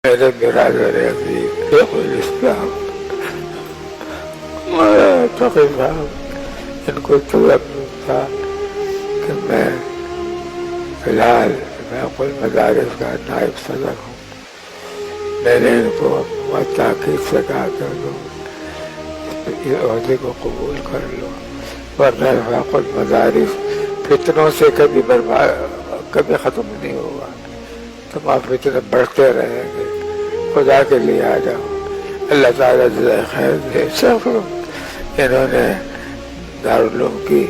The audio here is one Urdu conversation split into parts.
میرے برادر عزیز شیخ الاسلام مولانا تقی صاحب، ان کو تذکر تھا کہ میں فی الحال میں مدارس کا نائب صدر ہوں. میں نے ان کو بہت تاکید سے کہا کہ اس عہدے کو قبول کر لو، ورنہ فاق المدارس فتنوں سے کبھی ختم نہیں ہوگا، تمام فتنے بڑھتے رہیں گے. خدا کے لیے آ جاؤ. اللہ تعالیٰ جزائے خیر دے. انہوں نے دارالعلوم کی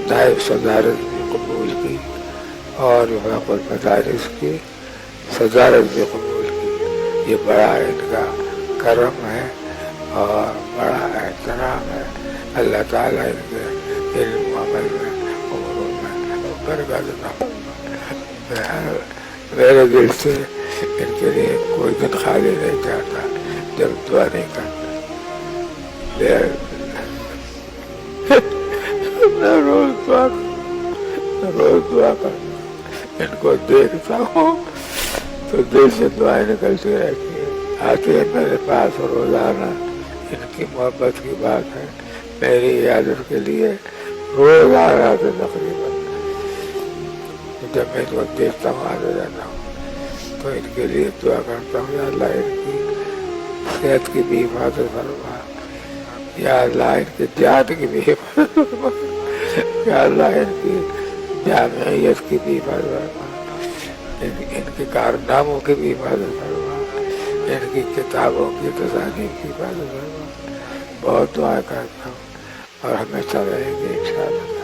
نائب صدارت بھی قبول کی اور وفاق المدارس کی صدارت بھی قبول کی. یہ بڑا ان کا کرم ہے اور بڑا احترام ہے. اللہ تعالیٰ ان کے علم و عمل میں امور میں برکت عطا فرمائے. میرے دل سے ان کے لیے کوئی دن خالی نہیں جاتا جب دعا نہیں کرتا. میں روز دعا کرتا، ان کو دیکھتا ہوں تو دل سے دعائیں نکلتی رہتی ہیں، آتی ہے میرے پاس روزانہ. ان کی محبت کی بات ہے. میری عیادت کے لیے روز آ رہا تھا تقریباً. جب میں ان کو دیکھتا ہوں آتا جاتا ہوں تو ان کے لیے دعا کرتا ہوں، یا اللہ ان کی صحت کی بھی حفاظت فرما، یا اللہ ان کی جان کی بھی حفاظت فرما، یا اللہ ان کی جامعیت کی بھی حفاظت فرما، ان کے کارناموں کی بھی حفاظت فرما، ان کی کتابوں کی تصانیف کی حفاظت فرما. بہت دعا کرتا ہوں اور ہمیشہ رہیں گے انشاءاللہ.